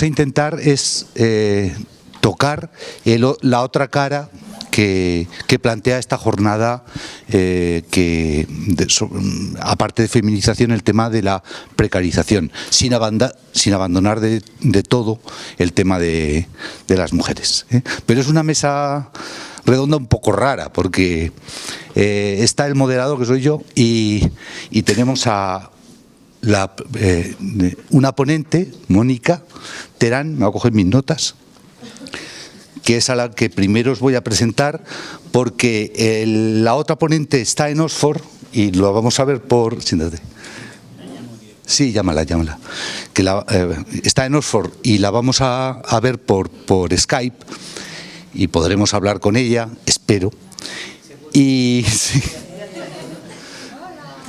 vamos a intentar es tocar la otra cara que plantea esta jornada, aparte de feminización, el tema de la precarización, sin abandonar de todo el tema de las mujeres. Pero es una mesa redonda un poco rara, porque está el moderador, que soy yo, y tenemos a una ponente, Mónica Terán. Me voy a coger mis notas, que es a la que primero os voy a presentar, porque la otra ponente está en Oxford y lo vamos a ver por... Siéntate. Sí, llámala. Que está en Oxford y la vamos a ver por Skype y podremos hablar con ella, espero. Y... Sí.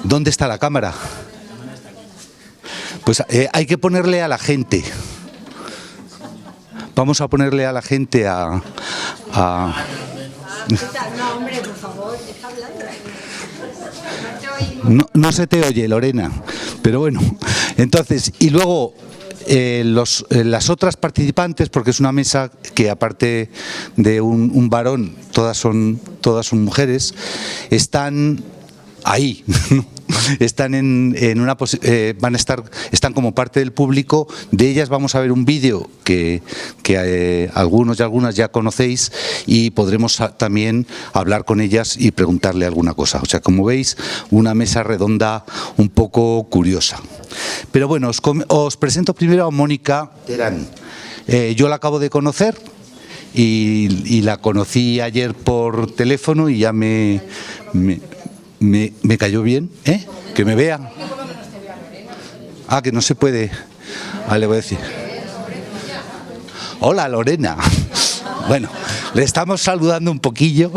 ¿Dónde está la cámara? Pues hay que ponerle a la gente. Vamos a ponerle a la gente a... No, hombre, por favor, deja hablando. No se te oye, Lorena. Pero bueno, entonces, y luego las otras participantes, porque es una mesa que aparte de un varón, todas son mujeres, están ahí, ¿no? Están están como parte del público. De ellas vamos a ver un vídeo que algunos y algunas ya conocéis, y podremos también hablar con ellas y preguntarle alguna cosa. O sea, como veis, una mesa redonda un poco curiosa. Pero bueno, os presento primero a Mónica Terán. Yo la acabo de conocer y la conocí ayer por teléfono y ya me cayó bien, ¿eh? Que me vea. Ah, que no se puede. Ah, le voy a decir. Hola, Lorena. Bueno, le estamos saludando un poquillo.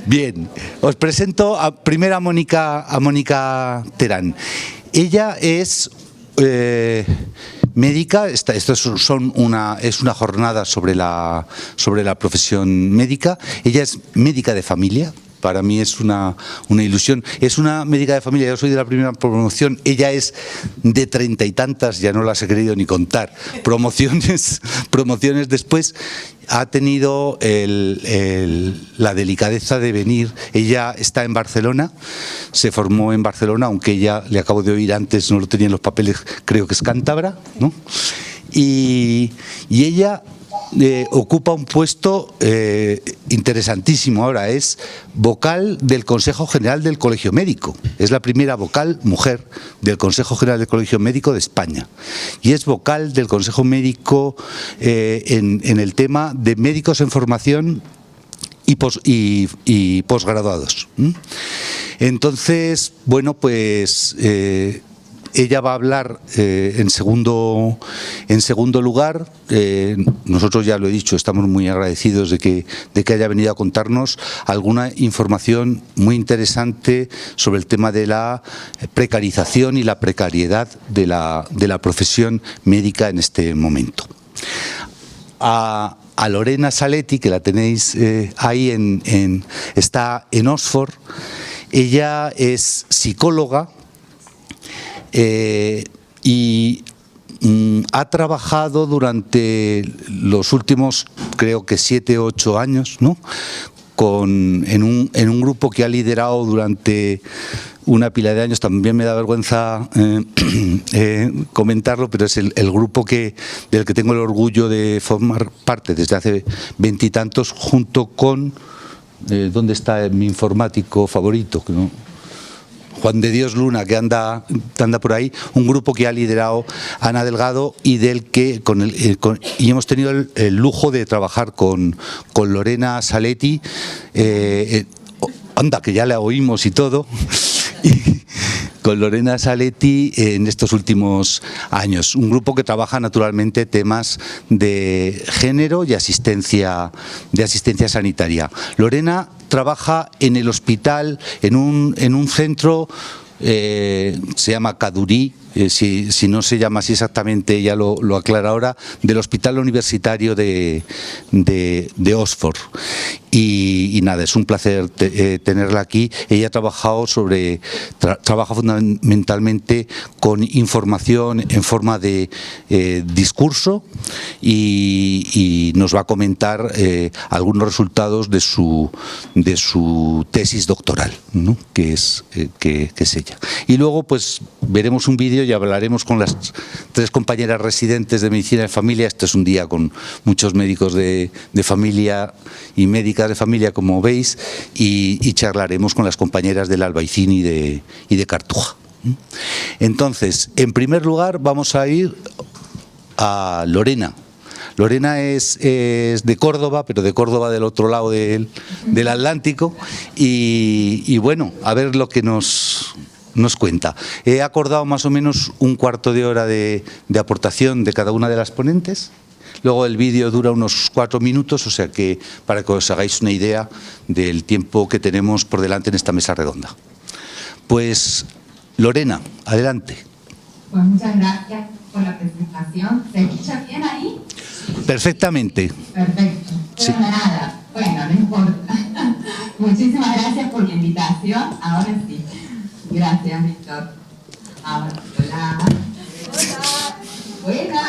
Bien, os presento primero a Mónica Terán. Ella es médica. Esto es una jornada sobre la profesión médica. Ella es médica de familia. Para mí es una ilusión. Es una médica de familia, yo soy de la primera promoción, ella es de 30 y tantas, ya no las he querido ni contar. Promociones después. Ha tenido la delicadeza de venir. Ella está en Barcelona, se formó en Barcelona, aunque ella, le acabo de oír antes, no lo tenía en los papeles, creo que es cántabra, ¿no? Y ella... ocupa un puesto interesantísimo ahora. Es vocal del Consejo General del Colegio Médico. Es la primera vocal mujer del Consejo General del Colegio Médico de España. Y es vocal del Consejo Médico en el tema de médicos en formación y posgraduados. Entonces, bueno, pues... ella va a hablar en segundo lugar. Nosotros, ya lo he dicho, estamos muy agradecidos de que haya venido a contarnos alguna información muy interesante sobre el tema de la precarización y la precariedad de la profesión médica en este momento. A Lorena Saletti, que la tenéis ahí, está en Oxford. Ella es psicóloga. Y ha trabajado durante los últimos, creo que 7 o 8 años, ¿no? En un grupo que ha liderado durante una pila de años. También me da vergüenza comentarlo, pero es el grupo del que tengo el orgullo de formar parte desde hace 20 y tantos, junto con ¿dónde está mi informático favorito? Que no, Juan de Dios Luna, que anda por ahí, un grupo que ha liderado Ana Delgado y del que y hemos tenido el lujo de trabajar con Lorena Saletti, anda, que ya la oímos y todo, y con Lorena Saletti en estos últimos años. Un grupo que trabaja naturalmente temas de género y asistencia sanitaria. Lorena trabaja en el hospital, en un centro, se llama Cadurí, si no se llama así exactamente, ella lo aclara ahora, del Hospital Universitario de Oxford. Y nada, es un placer tenerla aquí. Ella ha trabajado trabaja fundamentalmente con información en forma de discurso y nos va a comentar algunos resultados de su tesis doctoral, ¿no? que es ella. Y luego pues veremos un vídeo y hablaremos con las 3 compañeras residentes de Medicina de Familia. Este es un día con muchos médicos de familia y médicas de familia, como veis, y charlaremos con las compañeras del Albaicín y de Cartuja. Entonces, en primer lugar vamos a ir a Lorena. Lorena es de Córdoba, pero de Córdoba del otro lado del Atlántico, y bueno, a ver lo que nos cuenta. He acordado más o menos un cuarto de hora de aportación de cada una de las ponentes. Luego el vídeo dura unos 4 minutos, o sea que para que os hagáis una idea del tiempo que tenemos por delante en esta mesa redonda. Pues Lorena, adelante. Pues muchas gracias por la presentación. ¿Se escucha bien ahí? Perfectamente. Perfecto. Pero sí. Nada, bueno, no importa. Muchísimas gracias por la invitación. Ahora sí. Gracias, Víctor. Ahora, hola. Buenas.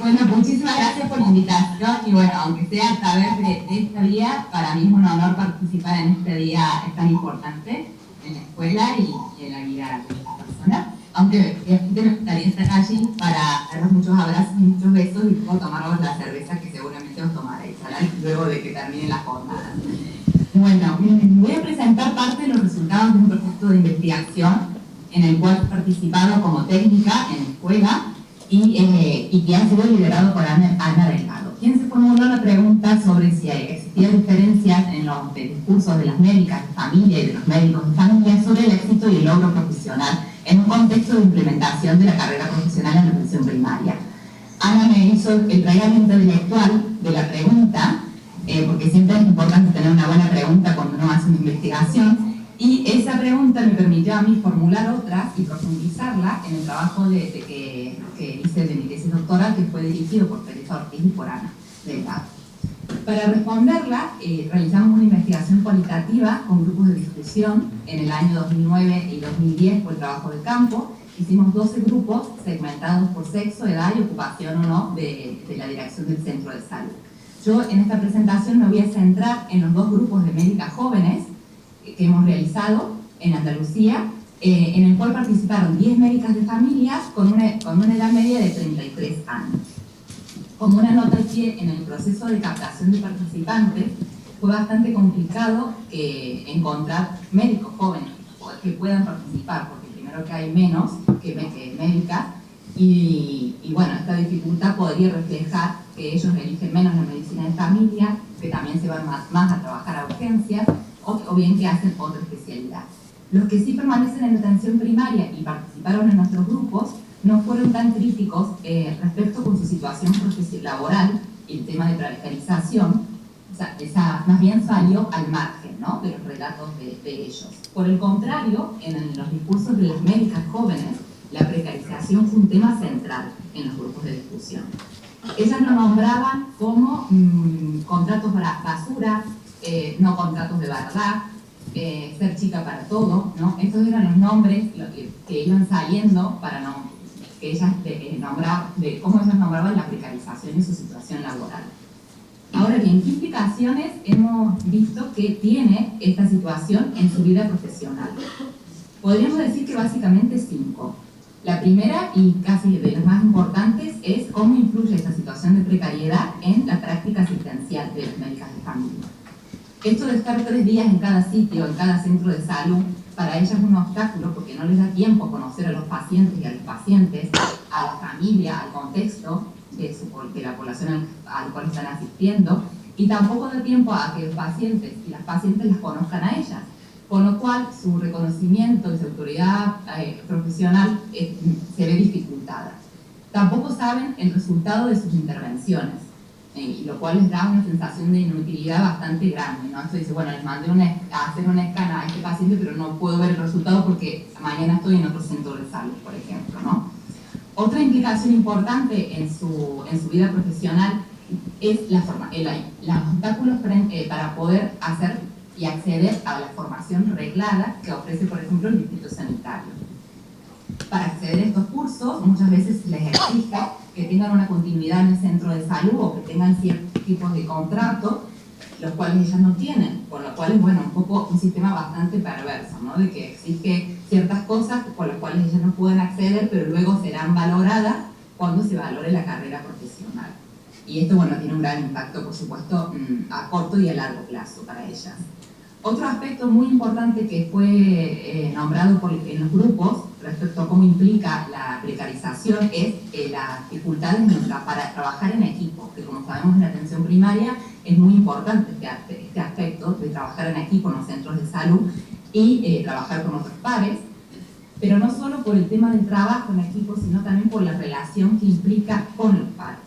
Bueno, muchísimas gracias por la invitación y bueno, aunque sea a través de esta vía, para mí es un honor participar en este día tan importante en la escuela y en la vida de esta persona. Aunque me gustaría estar allí para daros muchos abrazos y muchos besos y luego tomaros la cerveza que seguramente os tomaréis luego de que termine la jornada. Bueno, voy a presentar parte de los resultados de un proyecto de investigación en el cual he participado como técnica en la escuela y que ha sido liderado por Ana Delgado, quien se formuló la pregunta sobre si existían diferencias en los discursos de las médicas de familia y de los médicos de familia sobre el éxito y el logro profesional en un contexto de implementación de la carrera profesional en la atención primaria. Ana me hizo el tratamiento intelectual de la pregunta, porque siempre es importante tener una buena pregunta cuando uno hace una investigación, y esa pregunta me permitió a mí formular otras y profundizarla en el trabajo que hice de mi tesis doctoral, que fue dirigido por Teresa Ortiz y por Ana Delgado. Para responderla, realizamos una investigación cualitativa con grupos de discusión. En el año 2009 y 2010 fue el trabajo de campo. Hicimos 12 grupos segmentados por sexo, edad y ocupación o no de la dirección del centro de salud. Yo en esta presentación me voy a centrar en los 2 grupos de médicas jóvenes que hemos realizado en Andalucía, en el cual participaron 10 médicas de familias con una edad media de 33 años. Como una nota al pie, en el proceso de captación de participantes fue bastante complicado encontrar médicos jóvenes que puedan participar, porque primero que hay menos que médicas, y bueno, esta dificultad podría reflejar que ellos eligen menos la medicina de familia, que también se van más a trabajar a urgencias, o bien que hacen otra especialidad. Los que sí permanecen en la atención primaria y participaron en nuestros grupos no fueron tan críticos respecto con su situación laboral y el tema de precarización. O sea, esa más bien salió al margen, ¿no?, de los relatos de ellos. Por el contrario, en los discursos de las médicas jóvenes, la precarización fue un tema central en los grupos de discusión. Ellas lo nombraban como contratos basura, no contratos de verdad, ser chica para todo, ¿no? Estos eran los nombres que iban saliendo para que ellas de cómo ellas nombraban la precarización y su situación laboral. Ahora bien, ¿qué implicaciones hemos visto que tiene esta situación en su vida profesional? Podríamos decir que básicamente 5. La primera, y casi de las más importantes, es cómo influye esta situación de precariedad en la práctica asistencial de las médicas de familia. Esto de estar 3 días en cada sitio, en cada centro de salud, para ellas es un obstáculo porque no les da tiempo a conocer a los pacientes y a los pacientes, a la familia, al contexto de la población al cual están asistiendo, y tampoco da tiempo a que los pacientes y las pacientes las conozcan a ellas, con lo cual su reconocimiento y su autoridad profesional se ve dificultada. Tampoco saben el resultado de sus intervenciones. lo cual les da una sensación de inutilidad bastante grande, ¿no? Esto dice, bueno, les mandé a hacer una escana a este paciente, pero no puedo ver el resultado porque mañana estoy en otro centro de salud, por ejemplo, ¿no? Otra implicación importante en su vida profesional es los obstáculos para poder hacer y acceder a la formación reglada que ofrece, por ejemplo, el distrito sanitario. Para acceder a estos cursos, muchas veces les exige que tengan una continuidad en el centro de salud o que tengan ciertos tipos de contratos, los cuales ellas no tienen, con lo cual es, bueno, un poco un sistema bastante perverso, ¿no? De que exige ciertas cosas con las cuales ellas no pueden acceder, pero luego serán valoradas cuando se valore la carrera profesional. Y esto, bueno, tiene un gran impacto, por supuesto, a corto y a largo plazo para ellas. Otro aspecto muy importante que fue nombrado en los grupos respecto a cómo implica la precarización es las dificultades para trabajar en equipo, que como sabemos en la atención primaria es muy importante este aspecto de trabajar en equipo en los centros de salud y trabajar con otros pares, pero no solo por el tema del trabajo en equipo, sino también por la relación que implica con los pares.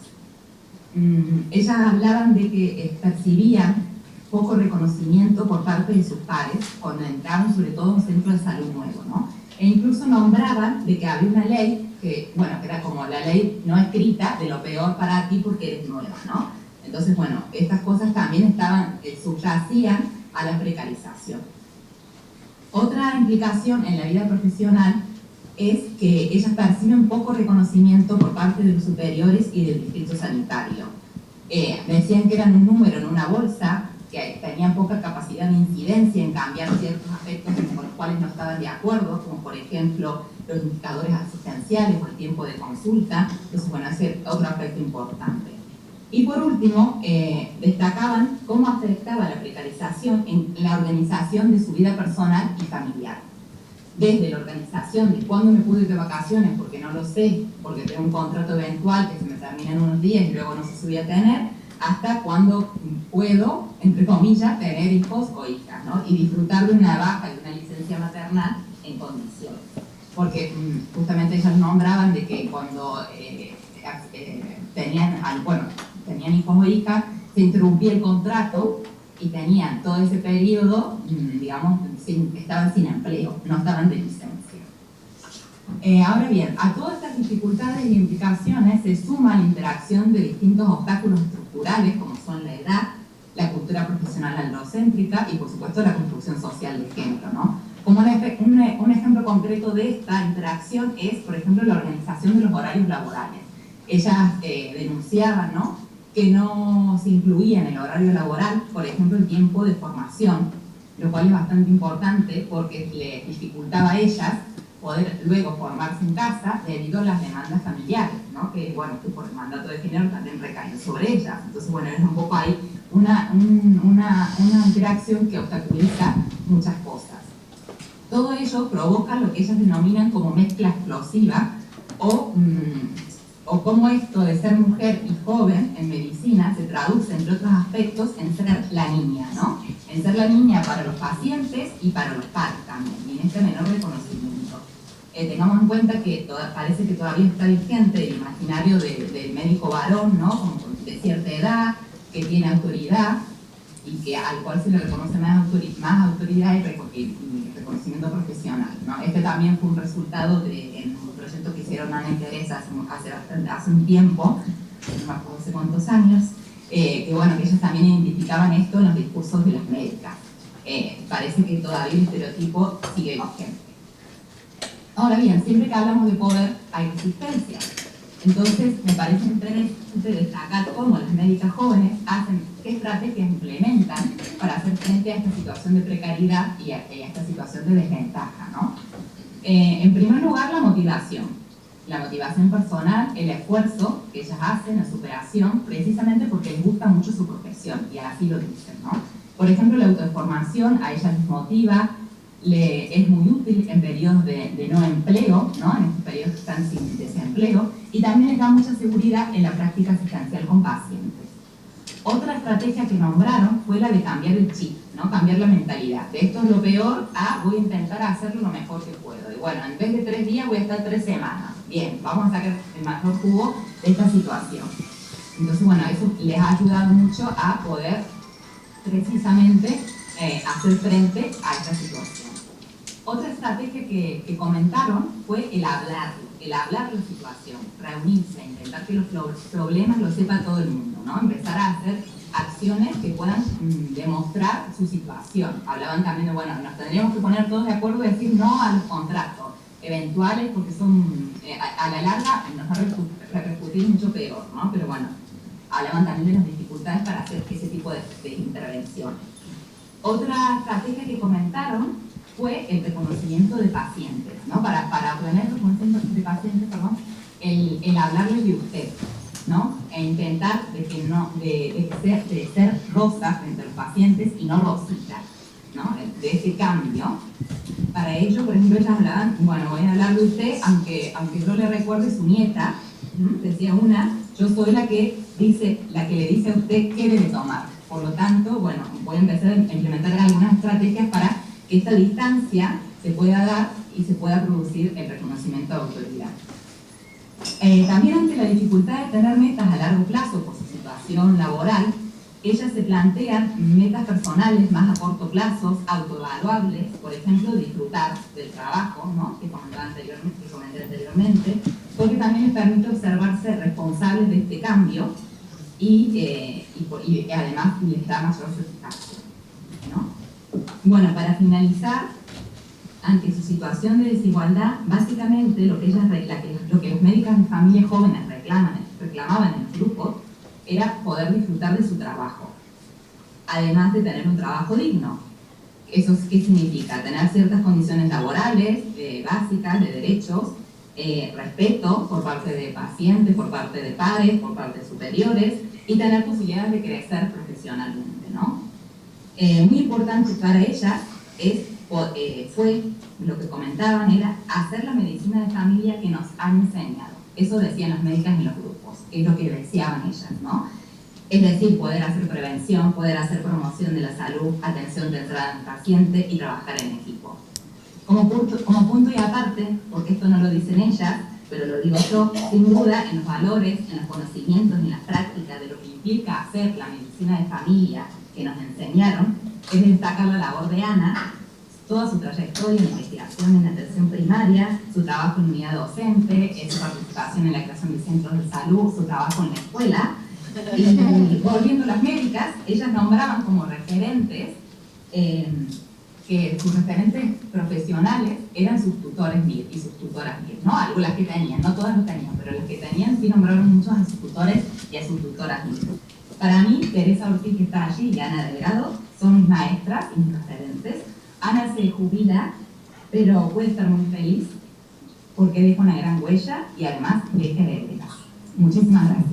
Ellas hablaban de que percibían poco reconocimiento por parte de sus pares cuando entraban sobre todo a un centro de salud nuevo, ¿no? E incluso nombraban de que había una ley que, bueno, que era como la ley no escrita de lo peor para ti porque eres nueva, ¿no? Entonces, bueno, estas cosas también subyacían a la precarización. Otra implicación en la vida profesional es que ellas perciben poco reconocimiento por parte de los superiores y del distrito sanitario. Decían que eran un número en una bolsa, que tenían poca capacidad de incidencia en cambiar ciertos aspectos con los cuales no estaban de acuerdo, como por ejemplo los indicadores asistenciales o el tiempo de consulta. Entonces, bueno, ese es otro aspecto importante. Y por último, destacaban cómo afectaba la precarización en la organización de su vida personal y familiar. Desde la organización de cuándo me pude ir de vacaciones, porque no lo sé, porque tengo un contrato eventual que se me termina en unos días y luego no sé si voy a tener, hasta cuándo puedo, entre comillas, tener hijos o hijas, ¿no? Y disfrutar de una baja y de una licencia maternal en condiciones. Porque justamente ellas nombraban de que cuando tenían hijos o hijas, se interrumpía el contrato y tenían todo ese periodo, digamos, estaban sin empleo, no estaban de licencia. Ahora bien, a todas estas dificultades e implicaciones se suma la interacción de distintos obstáculos estructurales, como son la edad, la cultura profesional androcéntrica y, por supuesto, la construcción social de género, ¿no? Como un ejemplo concreto de esta interacción es, por ejemplo, la organización de los horarios laborales. Ellas denunciaban, ¿no?, que no se incluía en el horario laboral, por ejemplo, el tiempo de formación, lo cual es bastante importante porque le dificultaba a ellas poder luego formarse en casa debido a las demandas familiares, ¿no? Que, bueno, que por el mandato de género también recaen sobre ellas. Entonces, bueno, es un poco ahí una interacción que obstaculiza muchas cosas. Todo ello provoca lo que ellas denominan como mezcla explosiva o cómo esto de ser mujer y joven en medicina se traduce, entre otros aspectos, en ser la niña, ¿no? En ser la niña para los pacientes y para los padres también, y en este menor reconocimiento. Tengamos en cuenta que parece que todavía está vigente el imaginario del médico varón, ¿no?, como de cierta edad, que tiene autoridad y que al cual se le reconoce más autoridad y reconocimiento profesional, ¿no? Este también fue un resultado en un proyecto que hicieron Ana y Teresa hace un tiempo, no me acuerdo hace cuántos años, que bueno, que ellas también identificaban esto en los discursos de las médicas. Parece que todavía el estereotipo sigue vigente. Ahora bien, siempre que hablamos de poder hay resistencia. Entonces, me parece interesante destacar cómo las médicas jóvenes qué estrategias implementan para hacer frente a esta situación de precariedad y a esta situación de desventaja, ¿no? En primer lugar, la motivación personal, el esfuerzo que ellas hacen, la superación, precisamente porque les gusta mucho su profesión, y así lo dicen, ¿no? Por ejemplo, la autoformación a ellas les motiva, es muy útil en periodos de no empleo, ¿no?, en estos periodos que están sin desempleo, y también les da mucha seguridad en la práctica asistencial con pacientes. Otra estrategia que nombraron fue la de cambiar el chip, ¿no?, cambiar la mentalidad. De esto es lo peor a voy a intentar hacerlo lo mejor que puedo. Y bueno, en vez de 3 días voy a estar 3 semanas. Bien, vamos a sacar el mejor jugo de esta situación. Entonces, bueno, eso les ha ayudado mucho a poder precisamente hacer frente a esta situación. Otra estrategia que comentaron fue el hablar la situación, reunirse, intentar que los problemas los sepa todo el mundo, ¿no? Empezar a hacer acciones que puedan demostrar su situación. Hablaban también de, bueno, nos tendríamos que poner todos de acuerdo y decir no a los contratos eventuales porque son, a la larga nos va a repercutir mucho peor, ¿no? Pero bueno, hablaban también de las dificultades para hacer ese tipo de intervenciones. Otra estrategia que comentaron fue el reconocimiento de pacientes, ¿no? Para obtener el reconocimiento de pacientes, perdón, el hablarles de usted, ¿no? E intentar de ser rosas frente a los pacientes y no rositas, ¿no? De ese cambio. Para ello, por ejemplo, ellas hablaban, bueno, voy a hablar de usted, aunque yo le recuerde su nieta, ¿no? Decía una, yo soy la que le dice a usted qué debe tomar. Por lo tanto, bueno, voy a empezar a implementar algunas estrategias para que esta distancia se pueda dar y se pueda producir el reconocimiento de autoridad. También ante la dificultad de tener metas a largo plazo por su situación laboral, ellas se plantean metas personales más a corto plazo, autoevaluables, por ejemplo, disfrutar del trabajo, ¿no? que comenté anteriormente, porque también les permite observarse responsables de este cambio y además les da mayor satisfacción, ¿no? Bueno, para finalizar, ante su situación de desigualdad, básicamente lo que los médicos de familias jóvenes reclamaban en los grupos era poder disfrutar de su trabajo, además de tener un trabajo digno. ¿Eso qué significa? Tener ciertas condiciones laborales, básicas, de derechos, respeto por parte de pacientes, por parte de pares, por parte de superiores, y tener posibilidades de crecer profesionalmente, ¿no? Muy importante para ellas fue, lo que comentaban era hacer la medicina de familia que nos han enseñado. Eso decían las médicas en los grupos, que es lo que deseaban ellas, ¿no? Es decir, poder hacer prevención, poder hacer promoción de la salud, atención temprana al paciente y trabajar en equipo. Como punto y aparte, porque esto no lo dicen ellas, pero lo digo yo, sin duda, en los valores, en los conocimientos, en las prácticas de lo que implica hacer la medicina de familia que nos enseñaron, es destacar la labor de Ana, toda su trayectoria de investigación en atención primaria, su trabajo en unidad docente, su participación en la creación de centros de salud, su trabajo en la escuela. Y volviendo a las médicas, ellas nombraban como referentes que sus referentes profesionales eran sus tutores MIR y sus tutoras MIR, ¿no? Algunas que tenían, no todas lo tenían, pero las que tenían sí nombraron muchos a sus tutores y a sus tutoras MIR. Para mí, Teresa Ortiz, que está allí, y Ana Delgado, son mis maestras y mis referentes. Ana se jubila, pero puede estar muy feliz porque deja una gran huella y además deja herencia. Muchísimas gracias.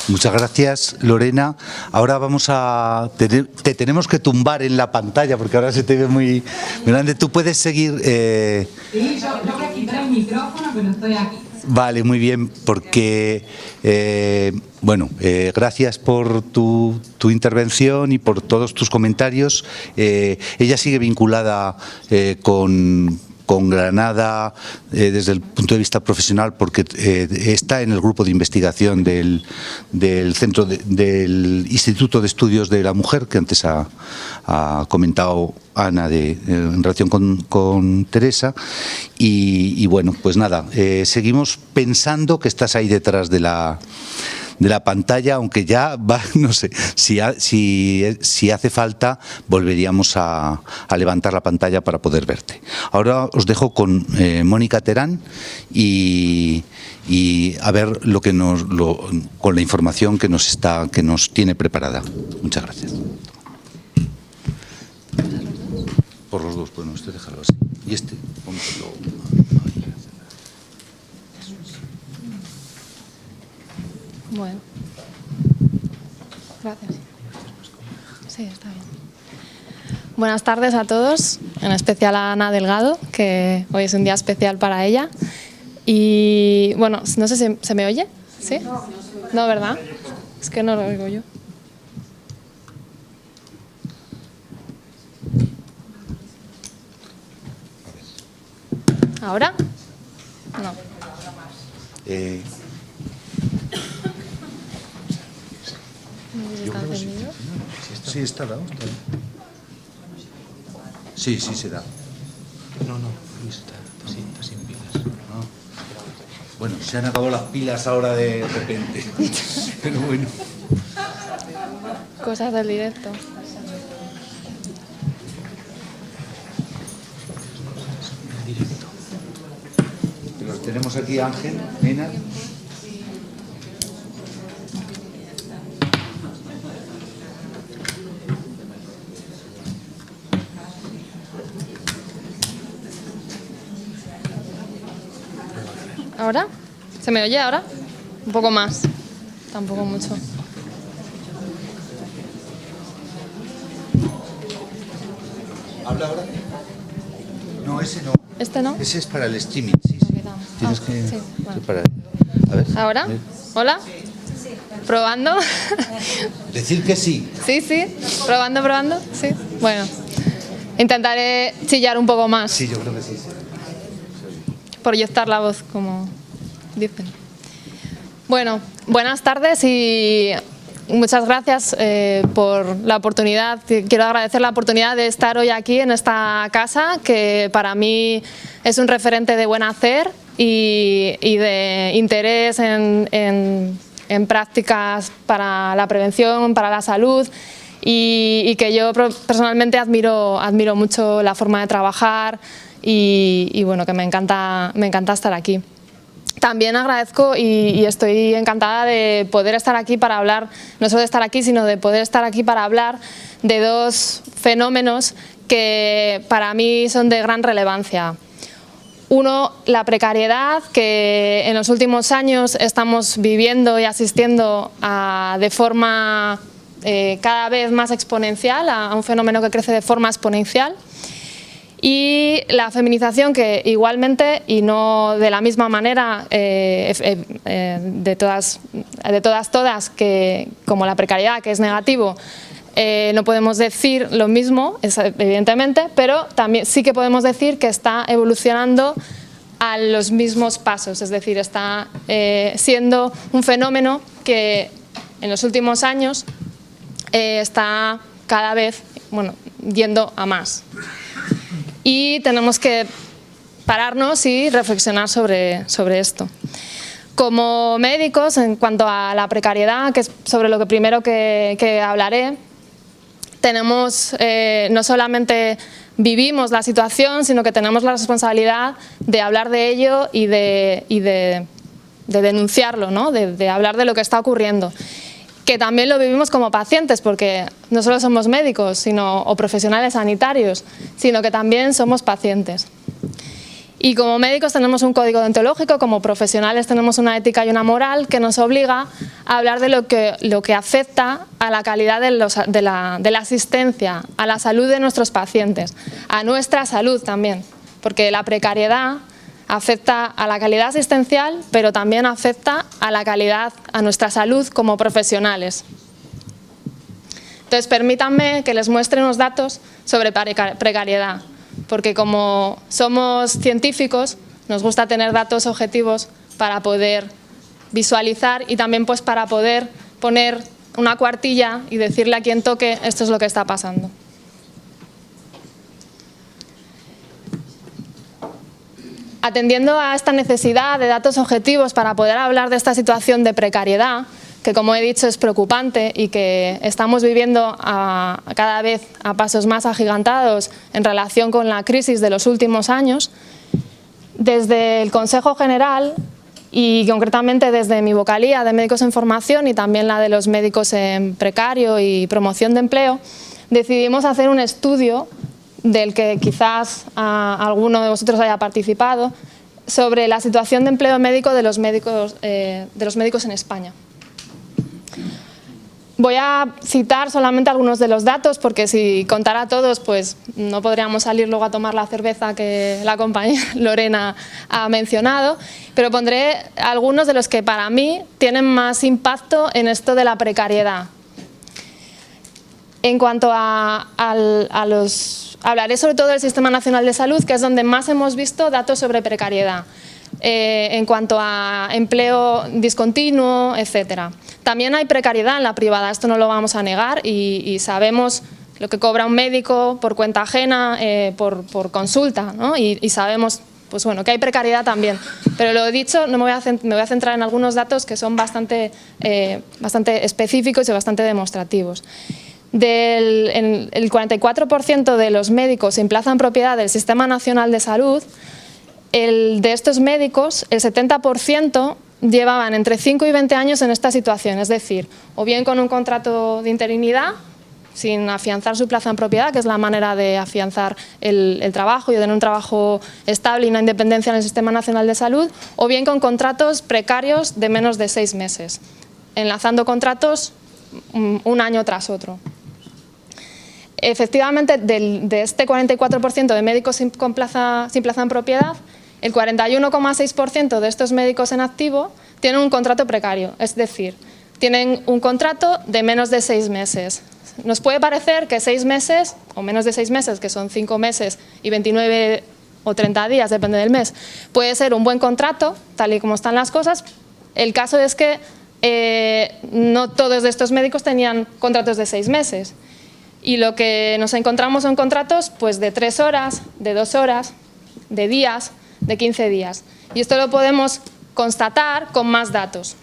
Muchas gracias, Lorena. Ahora vamos a... Te tenemos que tumbar en la pantalla porque ahora se te ve muy grande. Tú puedes seguir... Sí, yo voy a quitar el micrófono, pero estoy aquí. Vale, muy bien, porque... gracias por tu intervención y por todos tus comentarios. Ella sigue vinculada con Granada desde el punto de vista profesional porque está en el grupo de investigación del centro del Instituto de Estudios de la Mujer que antes ha comentado Ana en relación con Teresa y bueno, pues nada, seguimos pensando que estás ahí detrás de la pantalla, aunque ya va, no sé, si hace falta volveríamos a levantar la pantalla para poder verte. Ahora os dejo con Mónica Terán y a ver con la información que nos tiene preparada. Muchas gracias. Por los dos, bueno, déjalo así. Y póntelo ahí. Bueno, gracias. Sí, está bien. Buenas tardes a todos, en especial a Ana Delgado, que hoy es un día especial para ella. Y bueno, no sé si se me oye, ¿sí? No, ¿verdad? Es que no lo oigo yo. ¿Ahora? No. ¿Está encendido? Sí, está dado. Sí, sí, se da. No, está sin pilas. Ah. Bueno, se han acabado las pilas ahora de repente. Pero bueno. Cosas del directo. Directo. Pero tenemos aquí a Ángel, Mena. ¿Ahora? ¿Se me oye ahora? Un poco más. Tampoco mucho. ¿Habla ahora? No, ese no. ¿Este no? Ese es para el streaming, sí, sí. Tienes que... sí, vale. para... A ver. ¿Ahora? ¿Hola? ¿Probando? Decir que sí. Sí, sí. ¿Probando, probando? Sí. Bueno. Intentaré chillar un poco más. Sí, yo creo que sí. Sí. Proyectar la voz, como dicen. Bueno, buenas tardes y muchas gracias por la oportunidad. Quiero agradecer la oportunidad de estar hoy aquí en esta casa, que para mí es un referente de buen hacer y de interés en prácticas para la prevención, para la salud, y que yo personalmente admiro mucho la forma de trabajar y bueno, que me encanta estar aquí. También agradezco y estoy encantada de poder estar aquí para hablar, no solo de estar aquí, sino de poder estar aquí para hablar de dos fenómenos que para mí son de gran relevancia. Uno, la precariedad, que en los últimos años estamos viviendo y asistiendo de forma cada vez más exponencial, a un fenómeno que crece de forma exponencial. Y la feminización, que igualmente y no de la misma manera de todas, que como la precariedad, que es negativo, no podemos decir lo mismo, evidentemente, pero también sí que podemos decir que está evolucionando a los mismos pasos, es decir, está siendo un fenómeno que en los últimos años está cada vez, bueno, yendo a más. Y tenemos que pararnos y reflexionar sobre esto. Como médicos, en cuanto a la precariedad, que es sobre lo que primero que hablaré, tenemos, no solamente vivimos la situación, sino que tenemos la responsabilidad de hablar de ello y de denunciarlo, ¿no? De hablar de lo que está ocurriendo. Que también lo vivimos como pacientes, porque no solo somos médicos o profesionales sanitarios, sino que también somos pacientes. Y como médicos tenemos un código deontológico, como profesionales tenemos una ética y una moral que nos obliga a hablar de lo que afecta a la calidad de la asistencia, a la salud de nuestros pacientes, a nuestra salud también, porque la precariedad afecta a la calidad asistencial, pero también afecta a la calidad, a nuestra salud como profesionales. Entonces, permítanme que les muestre unos datos sobre precariedad, porque como somos científicos, nos gusta tener datos objetivos para poder visualizar y también pues para poder poner una cuartilla y decirle a quien toque esto es lo que está pasando. Atendiendo a esta necesidad de datos objetivos para poder hablar de esta situación de precariedad, que como he dicho es preocupante y que estamos viviendo cada vez a pasos más agigantados en relación con la crisis de los últimos años, desde el Consejo General y concretamente desde mi vocalía de Médicos en Formación y también la de los médicos en precario y promoción de empleo, decidimos hacer un estudio del que quizás alguno de vosotros haya participado, sobre la situación de empleo médico de los médicos en España. Voy a citar solamente algunos de los datos, porque si contara todos, pues no podríamos salir luego a tomar la cerveza que la compañera Lorena ha mencionado, pero pondré algunos de los que para mí tienen más impacto en esto de la precariedad. En cuanto hablaré sobre todo del Sistema Nacional de Salud, que es donde más hemos visto datos sobre precariedad, en cuanto a empleo discontinuo, etc. También hay precariedad en la privada, esto no lo vamos a negar, y sabemos lo que cobra un médico por cuenta ajena, por consulta, ¿no? Y sabemos, pues bueno, que hay precariedad también. Pero lo dicho, me voy a centrar en algunos datos que son bastante específicos y bastante demostrativos. El 44% de los médicos en plaza en propiedad del Sistema Nacional de Salud, de estos médicos, el 70% llevaban entre 5 y 20 años en esta situación, es decir, o bien con un contrato de interinidad, sin afianzar su plaza en propiedad, que es la manera de afianzar el trabajo y de tener un trabajo estable y una independencia en el Sistema Nacional de Salud, o bien con contratos precarios de menos de 6 meses, enlazando contratos un año tras otro. Efectivamente, de este 44% de médicos sin plaza en propiedad, el 41,6% de estos médicos en activo tienen un contrato precario, es decir, tienen un contrato de menos de 6 meses. Nos puede parecer que 6 meses, o menos de 6 meses, que son 5 meses y 29 o 30 días, depende del mes, puede ser un buen contrato, tal y como están las cosas. El caso es que no todos estos médicos tenían contratos de 6 meses. Y lo que nos encontramos son contratos pues, de 3 horas, de 2 horas, de días, de 15 días. Y esto lo podemos constatar con más datos.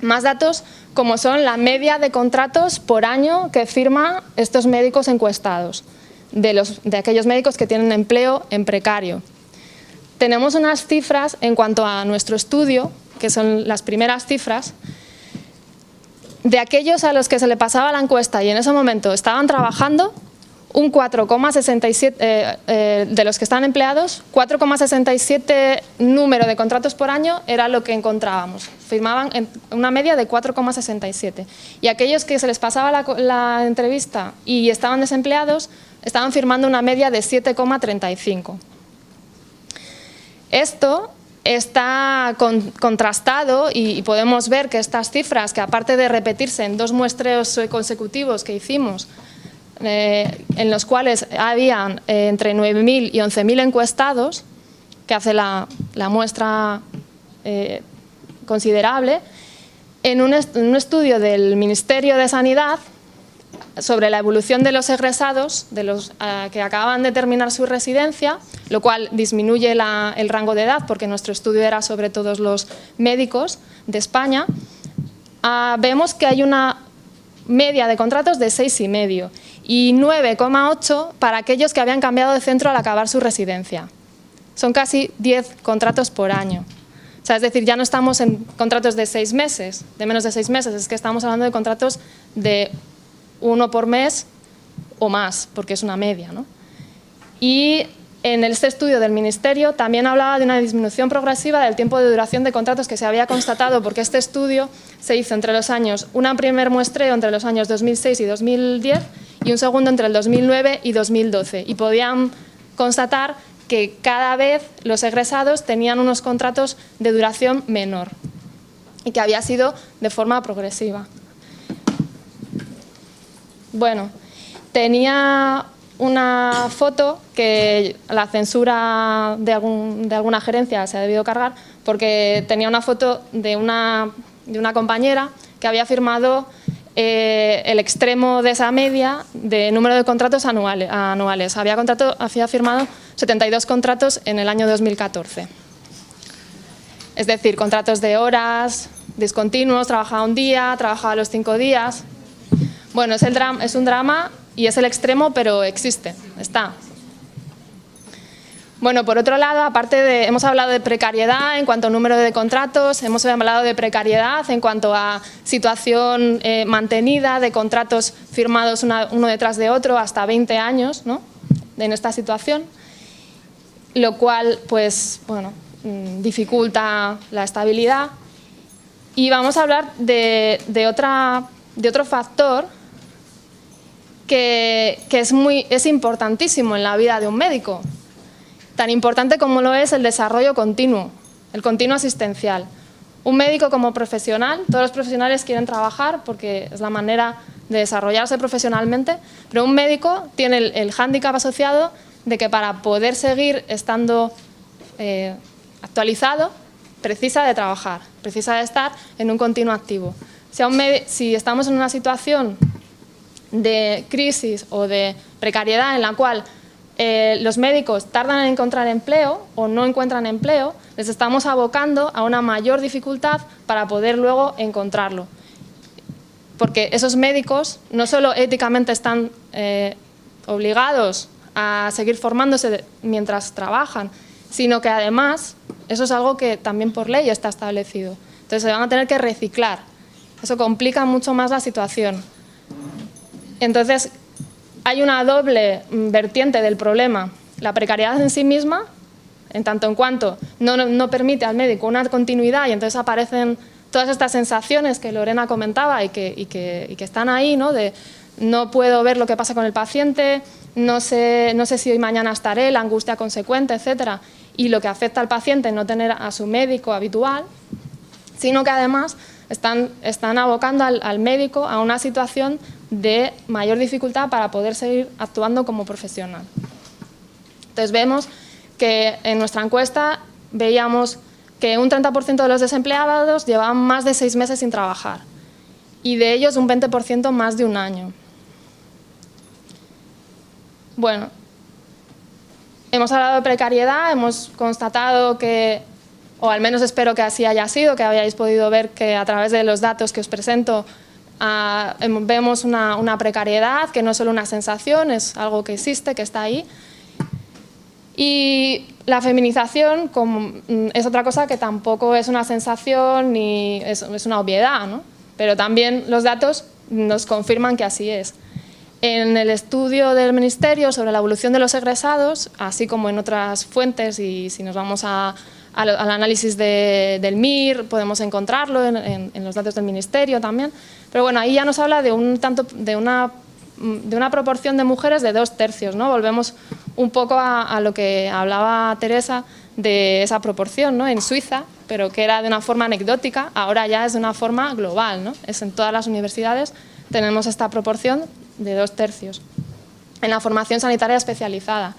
Más datos como son la media de contratos por año que firman estos médicos encuestados, de aquellos médicos que tienen empleo en precario. Tenemos unas cifras en cuanto a nuestro estudio, que son las primeras cifras, de aquellos a los que se le pasaba la encuesta y en ese momento estaban trabajando, un 4,67 de los que están empleados, 4,67 número de contratos por año era lo que encontrábamos. Firmaban en una media de 4,67. Y aquellos que se les pasaba la entrevista y estaban desempleados, estaban firmando una media de 7,35. Esto está contrastado y podemos ver que estas cifras, que aparte de repetirse en 2 muestreos consecutivos que hicimos, en los cuales habían entre 9.000 y 11.000 encuestados, que hace la muestra considerable, en un estudio del Ministerio de Sanidad sobre la evolución de los egresados, de los que acababan de terminar su residencia, lo cual disminuye el rango de edad, porque nuestro estudio era sobre todos los médicos de España, vemos que hay una media de contratos de 6,5 y 9,8 para aquellos que habían cambiado de centro al acabar su residencia. Son casi 10 contratos por año. O sea, es decir, ya no estamos en contratos de 6 meses, de menos de 6 meses, es que estamos hablando de contratos de 1 por mes o más, porque es una media, ¿no? Y en este estudio del Ministerio también hablaba de una disminución progresiva del tiempo de duración de contratos que se había constatado, porque este estudio se hizo entre los años, un primer muestreo entre los años 2006 y 2010 y un segundo entre el 2009 y 2012. Y podían constatar que cada vez los egresados tenían unos contratos de duración menor y que había sido de forma progresiva. Bueno, tenía una foto que la censura de alguna gerencia se ha debido cargar, porque tenía una foto de una compañera que había firmado el extremo de esa media de número de contratos anuales. Había firmado 72 contratos en el año 2014. Es decir, contratos de horas, discontinuos, trabajaba un día, trabajaba los 5 días. Bueno, es un drama y es el extremo, pero existe, está. Bueno, por otro lado, hemos hablado de precariedad en cuanto a número de contratos, hemos hablado de precariedad en cuanto a situación mantenida, de contratos firmados uno detrás de otro hasta 20 años, ¿no?, en esta situación, lo cual, pues, bueno, dificulta la estabilidad. Y vamos a hablar de otro factor que es importantísimo en la vida de un médico, tan importante como lo es el desarrollo continuo, el continuo asistencial. Un médico como profesional, todos los profesionales quieren trabajar porque es la manera de desarrollarse profesionalmente, pero un médico tiene el hándicap asociado de que para poder seguir estando actualizado precisa de trabajar, precisa de estar en un continuo activo. Si estamos en una situación de crisis o de precariedad en la cual los médicos tardan en encontrar empleo o no encuentran empleo, les estamos abocando a una mayor dificultad para poder luego encontrarlo. Porque esos médicos no solo éticamente están obligados a seguir formándose mientras trabajan, sino que además eso es algo que también por ley está establecido. Entonces se van a tener que reciclar. Eso complica mucho más la situación. Entonces hay una doble vertiente del problema. La precariedad en sí misma, en tanto en cuanto no permite al médico una continuidad y entonces aparecen todas estas sensaciones que Lorena comentaba y que están ahí, ¿no? De no puedo ver lo que pasa con el paciente, no sé si hoy mañana estaré, la angustia consecuente, etcétera, y lo que afecta al paciente no tener a su médico habitual, sino que además están abocando al médico a una situación de mayor dificultad para poder seguir actuando como profesional. Entonces vemos que en nuestra encuesta veíamos que un 30% de los desempleados llevaban más de 6 meses sin trabajar y de ellos un 20% más de un año. Bueno, hemos hablado de precariedad, hemos constatado que, o al menos espero que así haya sido, que hayáis podido ver que a través de los datos que os presento vemos una precariedad que no es solo una sensación, es algo que existe, que está ahí. Y la feminización es otra cosa que tampoco es una sensación ni es una obviedad, ¿no? Pero también los datos nos confirman que así es. En el estudio del Ministerio sobre la evolución de los egresados, así como en otras fuentes, y si nos vamos al análisis del MIR, podemos encontrarlo en los datos del Ministerio también, pero bueno, ahí ya nos habla de una proporción de mujeres de 2/3, ¿no? Volvemos un poco a lo que hablaba Teresa de esa proporción, ¿no? En Suiza, pero que era de una forma anecdótica, ahora ya es de una forma global, ¿no? Es en todas las universidades tenemos esta proporción de 2/3 en la formación sanitaria especializada.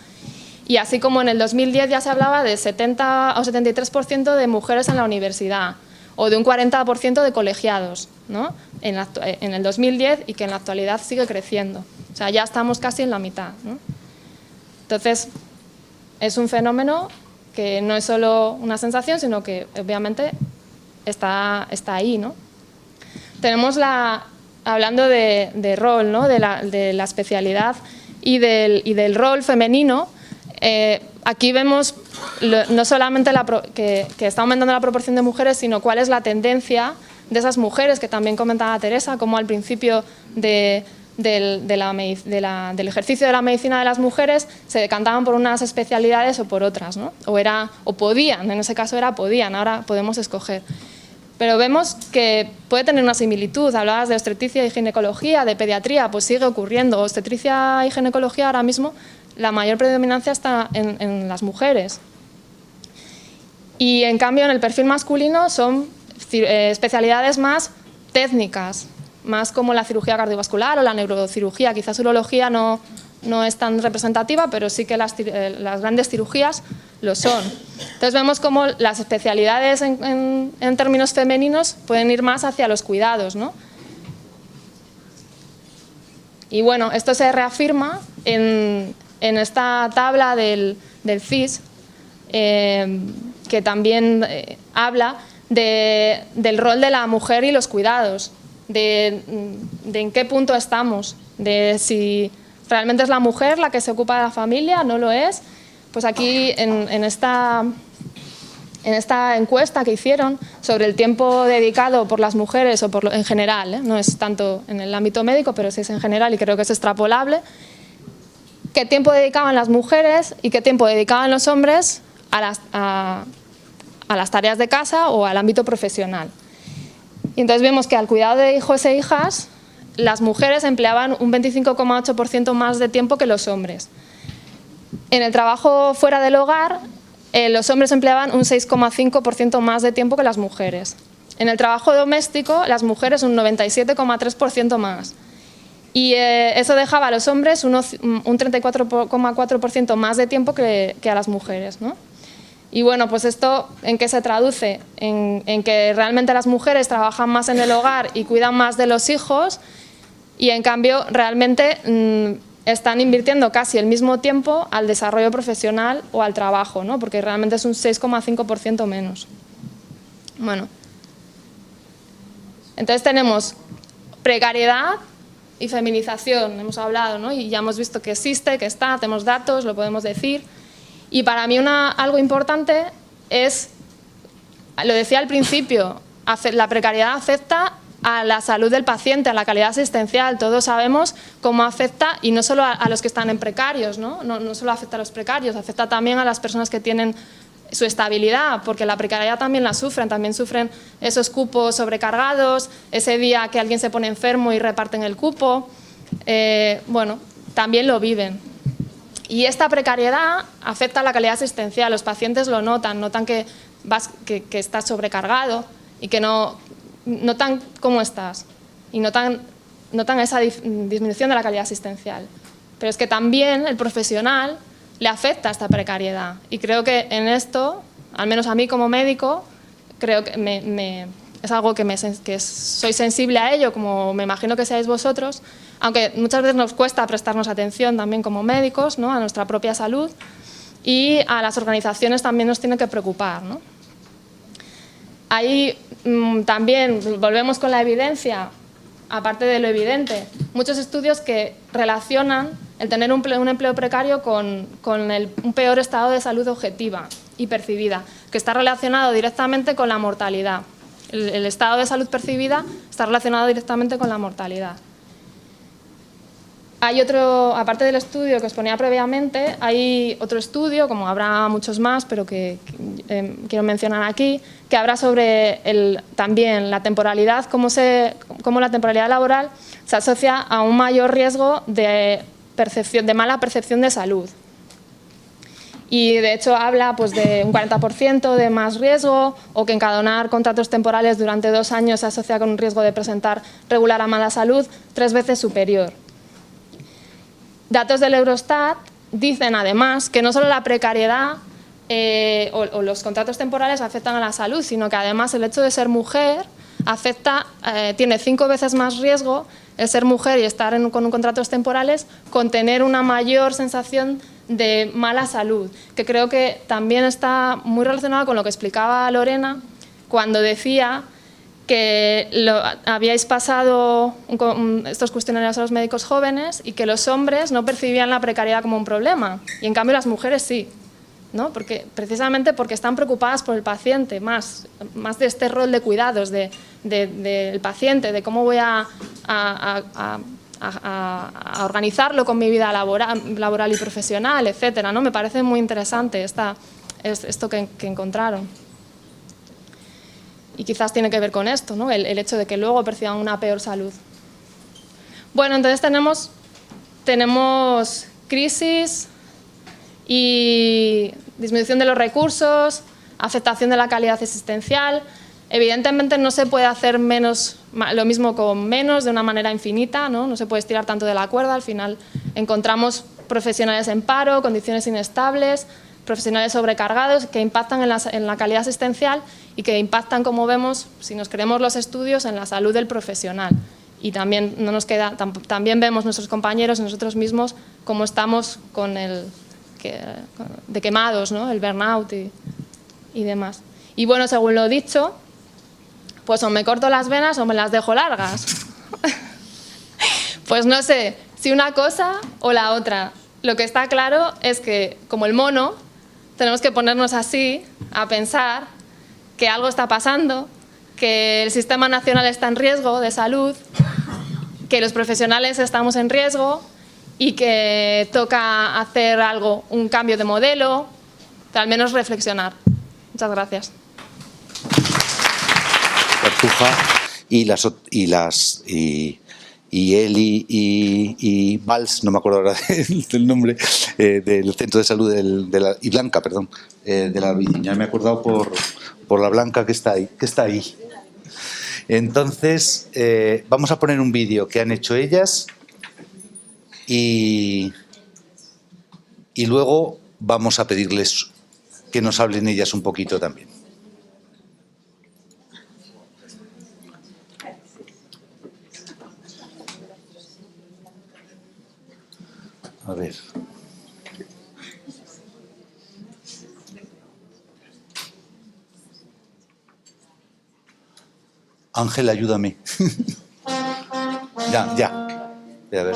Y así como en el 2010 ya se hablaba de 70 o 73% de mujeres en la universidad o de un 40% de colegiados, ¿no? En el 2010 y que en la actualidad sigue creciendo. O sea, ya estamos casi en la mitad, ¿no? Entonces, es un fenómeno que no es solo una sensación, sino que obviamente está ahí, ¿no? Tenemos hablando de rol, ¿no? de la especialidad y del rol femenino, aquí vemos no solamente que está aumentando la proporción de mujeres, sino cuál es la tendencia de esas mujeres, que también comentaba Teresa, como al principio del ejercicio de la medicina de las mujeres se decantaban por unas especialidades o por otras, ¿no? O podían, en ese caso podían, ahora podemos escoger. Pero vemos que puede tener una similitud. Hablabas de obstetricia y ginecología, de pediatría, pues sigue ocurriendo. Obstetricia y ginecología ahora mismo la mayor predominancia está en las mujeres. Y en cambio en el perfil masculino son especialidades más técnicas, más como la cirugía cardiovascular o la neurocirugía. Quizás urología no es tan representativa, pero sí que las grandes cirugías lo son. Entonces vemos cómo las especialidades en términos femeninos pueden ir más hacia los cuidados, ¿no? Y bueno, esto se reafirma en esta tabla del CIS, que también habla del rol de la mujer y los cuidados, de en qué punto estamos, de si realmente es la mujer la que se ocupa de la familia, no lo es. Pues aquí en esta encuesta que hicieron sobre el tiempo dedicado por las mujeres o en general, no es tanto en el ámbito médico, pero sí es en general y creo que es extrapolable, qué tiempo dedicaban las mujeres y qué tiempo dedicaban los hombres a las tareas de casa o al ámbito profesional. Y entonces vemos que al cuidado de hijos e hijas las mujeres empleaban un 25,8% más de tiempo que los hombres. En el trabajo fuera del hogar, los hombres empleaban un 6,5% más de tiempo que las mujeres. En el trabajo doméstico, las mujeres un 97,3% más. Y eso dejaba a los hombres un 34,4% más de tiempo que a las mujeres, ¿no? Y bueno, pues esto, ¿en qué se traduce? En que realmente las mujeres trabajan más en el hogar y cuidan más de los hijos, y en cambio realmente están invirtiendo casi el mismo tiempo al desarrollo profesional o al trabajo, ¿no? Porque realmente es un 6,5% menos. Bueno, entonces tenemos precariedad y feminización, hemos hablado, ¿no? Y ya hemos visto que existe, que está, tenemos datos, lo podemos decir. Y para mí algo importante es, lo decía al principio, la precariedad afecta a la salud del paciente, a la calidad asistencial. Todos sabemos cómo afecta, y no solo a los que están en precarios, ¿no? No solo afecta a los precarios, afecta también a las personas que tienen su estabilidad, porque la precariedad también la sufren, también sufren esos cupos sobrecargados, ese día que alguien se pone enfermo y reparten el cupo, bueno, también lo viven. Y esta precariedad afecta a la calidad asistencial, los pacientes lo notan que estás sobrecargado y que notan cómo estás y notan esa disminución de la calidad asistencial. Pero es que también el profesional le afecta esta precariedad, y creo que en esto, al menos a mí como médico, creo que es algo que soy sensible a ello, como me imagino que seáis vosotros, aunque muchas veces nos cuesta prestarnos atención también como médicos, ¿no? A nuestra propia salud, y a las organizaciones también nos tiene que preocupar, ¿no? Ahí también volvemos con la evidencia, aparte de lo evidente, muchos estudios que relacionan el tener un empleo precario con un peor estado de salud objetiva y percibida, que está relacionado directamente con la mortalidad. El estado de salud percibida está relacionado directamente con la mortalidad. Hay otro, aparte del estudio que os ponía previamente, hay otro estudio, como habrá muchos más, pero que quiero mencionar aquí, que habla sobre también la temporalidad, cómo la temporalidad laboral se asocia a un mayor riesgo de mala percepción de salud. Y de hecho habla pues, de un 40% de más riesgo, o que encadenar contratos temporales durante 2 años se asocia con un riesgo de presentar regular a mala salud 3 veces superior. Datos del Eurostat dicen además que no solo la precariedad o los contratos temporales afectan a la salud, sino que además el hecho de ser mujer tiene 5 veces más riesgo el ser mujer y estar con contratos temporales, con tener una mayor sensación de mala salud, que creo que también está muy relacionado con lo que explicaba Lorena cuando decía que habíais pasado estos cuestionarios a los médicos jóvenes y que los hombres no percibían la precariedad como un problema, y en cambio las mujeres sí, ¿no? Precisamente porque están preocupadas por el paciente, más de este rol de cuidados del paciente, de cómo voy a organizarlo con mi vida laboral y profesional, etcétera, ¿no? Me parece muy interesante esto que encontraron. Y quizás tiene que ver con esto, ¿no? El hecho de que luego perciban una peor salud. Bueno, entonces tenemos crisis y disminución de los recursos, afectación de la calidad asistencial. Evidentemente no se puede hacer lo mismo con menos de una manera infinita, ¿no? No se puede estirar tanto de la cuerda. Al final encontramos profesionales en paro, condiciones inestables, profesionales sobrecargados que impactan en la calidad asistencial y que impactan, como vemos, si nos creemos los estudios, en la salud del profesional. Y también también vemos nuestros compañeros y nosotros mismos cómo estamos de quemados, ¿no? El burnout y demás. Y bueno, según lo dicho, pues o me corto las venas o me las dejo largas. Pues no sé, si una cosa o la otra. Lo que está claro es que, como el mono, tenemos que ponernos así a pensar que algo está pasando, que el sistema nacional está en riesgo de salud, que los profesionales estamos en riesgo y que toca hacer un cambio de modelo, al menos reflexionar. Muchas gracias. Cartuja y Eli y Valls, no me acuerdo ahora del nombre, del Centro de Salud y Blanca, perdón, de la Virginia. Me he acordado por la Blanca que está ahí. Entonces, vamos a poner un vídeo que han hecho ellas y luego vamos a pedirles que nos hablen ellas un poquito también. A ver. Ángel, ayúdame. Ya. Voy a ver.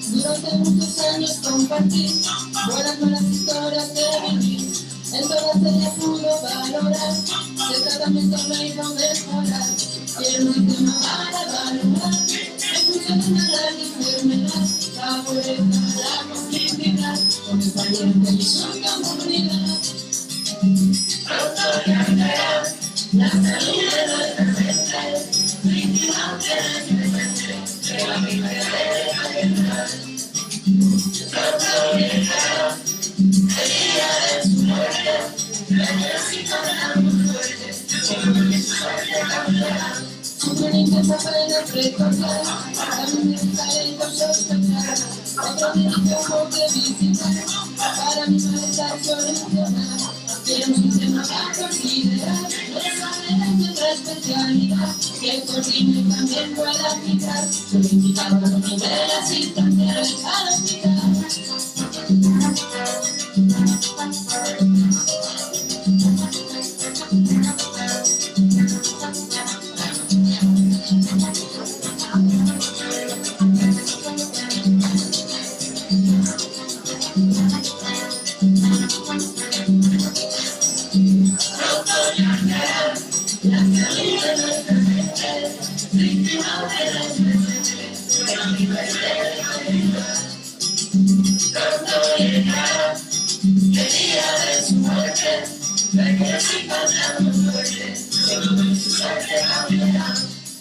Durante muchos años compartí, volando las historias que viví. En todas ellas pudo valorar, el tratamiento me hizo mejorar. Quiero un tema para evaluar, en función de una gran enfermedad, la pureza, la continuidad, con el valiente y su comunidad. Pronto cambiará la salud de nuestra gente, víctima que es presente, que la vida de la guerra. Pronto llegará el día de su muerte, necesitamos fuerte, como que su suerte cambiará. Un intento apenas recordar, también necesitaré sospechar, otro día como que visitar, para mi malestar solucionar. Quiero un sistema para considerar, esa es nuestra especialidad, que el coordine también pueda aplicar, solicitar los niveles instantáneos al hospital.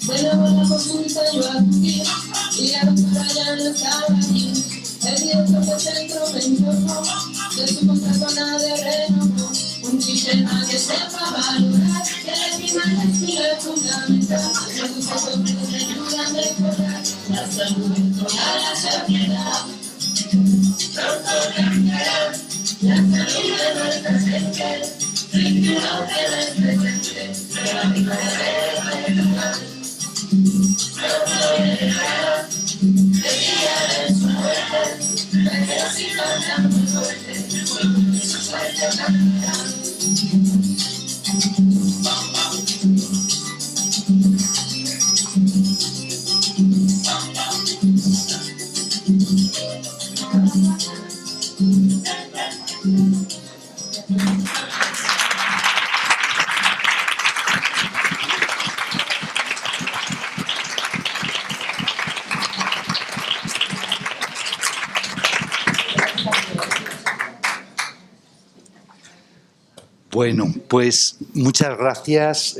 De nuevo en la consulta yo acudí y la doctora ya no estaba allí. El director del centro me informó de su contrato nadie renovó. Un sistema que sepa valorar, que el primer estilo es fundamental. Los sucesos nos ayudan a mejorar la salud de toda la sociedad. Pronto cambiará la salud de nuestra gente, víctima que no es presente, que la vida de la guerra. Bueno, pues muchas gracias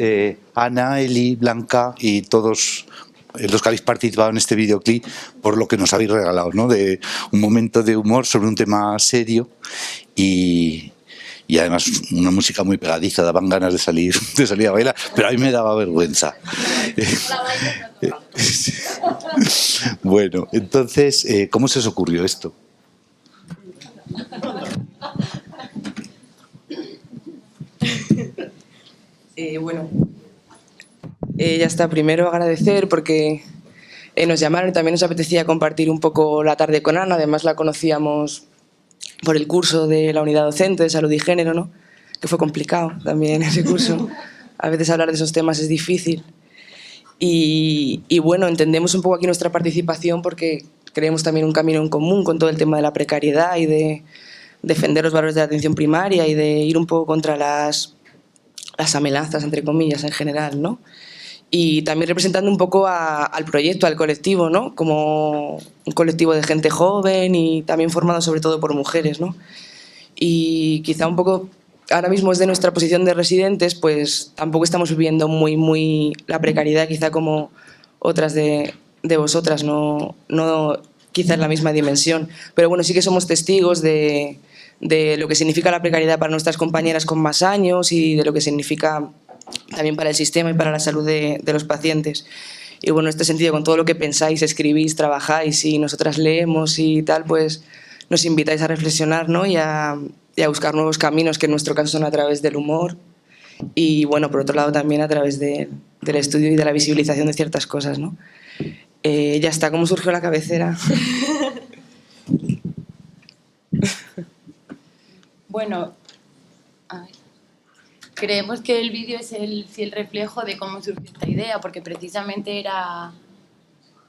Ana, Eli, Blanca y todos los que habéis participado en este videoclip por lo que nos habéis regalado, ¿no? De un momento de humor sobre un tema serio y además una música muy pegadiza, daban ganas de salir a bailar, pero a mí me daba vergüenza. Bueno, entonces, ¿cómo se os ocurrió esto? Bueno, ya está, primero agradecer porque nos llamaron y también nos apetecía compartir un poco la tarde con Ana, además la conocíamos por el curso de la unidad docente de salud y género, ¿no? Que fue complicado también ese curso, a veces hablar de esos temas es difícil y bueno, entendemos un poco aquí nuestra participación porque creemos también un camino en común con todo el tema de la precariedad y de defender los valores de la atención primaria y de ir un poco contra las amenazas, entre comillas, en general, ¿no? Y también representando un poco al proyecto, al colectivo, ¿no? Como un colectivo de gente joven y también formado sobre todo por mujeres, ¿no? Y quizá un poco, ahora mismo desde nuestra posición de residentes, pues tampoco estamos viviendo muy la precariedad, quizá como otras de vosotras, no quizá en la misma dimensión, pero bueno, sí que somos testigos de lo que significa la precariedad para nuestras compañeras con más años y de lo que significa también para el sistema y para la salud de los pacientes. Y bueno, en este sentido, con todo lo que pensáis, escribís, trabajáis y nosotras leemos y tal, pues nos invitáis a reflexionar, ¿no? y a buscar nuevos caminos, que en nuestro caso son a través del humor y bueno, por otro lado también a través del estudio y de la visibilización de ciertas cosas, ¿no? Ya está, ¿cómo surgió la cabecera? Bueno, a ver. Creemos que el vídeo es el fiel reflejo de cómo surgió esta idea, porque precisamente era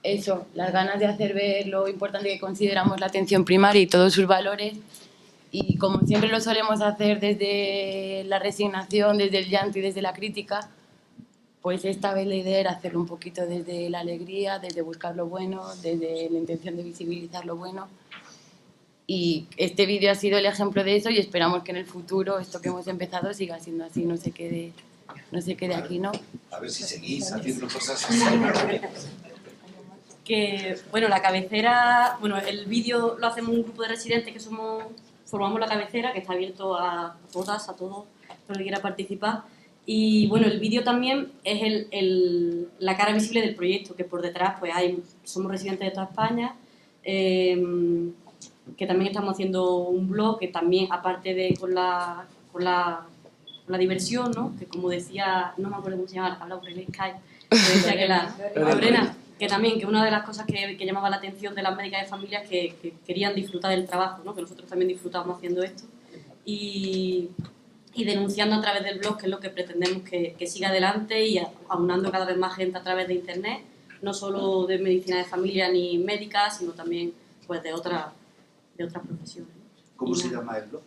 eso, las ganas de hacer ver lo importante que consideramos la atención primaria y todos sus valores, y como siempre lo solemos hacer desde la resignación, desde el llanto y desde la crítica, pues esta vez la idea era hacerlo un poquito desde la alegría, desde buscar lo bueno, desde la intención de visibilizar lo bueno. Y este vídeo ha sido el ejemplo de eso y esperamos que en el futuro esto que hemos empezado siga siendo así, no se quede aquí, ¿no? A ver si seguís haciendo cosas así. Que, bueno, la cabecera, bueno, el vídeo lo hacemos un grupo de residentes que formamos la cabecera, que está abierto a todas, a todos, todo el que quiera participar. Y bueno, el vídeo también es la cara visible del proyecto, que por detrás pues somos residentes de toda España, que también estamos haciendo un blog, que también, aparte de con la diversión, ¿no? Que como decía, no me acuerdo cómo se llama, hablaba por el Skype, que decía que Lorena, que también, que una de las cosas que llamaba la atención de las médicas de familia es que querían disfrutar del trabajo, ¿no? Que nosotros también disfrutamos haciendo esto, y denunciando a través del blog, que es lo que pretendemos que siga adelante, y aunando cada vez más gente a través de internet, no solo de medicina de familia ni médicas, sino también pues de otras profesiones. ¿Cómo se llama el blog?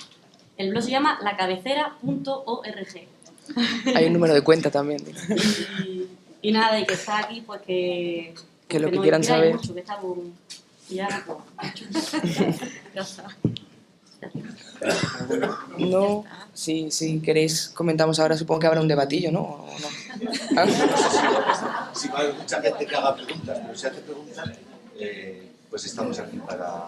El blog se llama lacabecera.org. Hay un número de cuenta también. Y nada, y que está aquí, pues que lo que nos quieran inspiráis saber. mucho, que estamos ya, No, si queréis comentamos ahora, supongo que habrá un debatillo, ¿no? ¿O no? Sí, va a haber mucha gente que haga preguntas, pero si hace preguntas, pues estamos aquí para...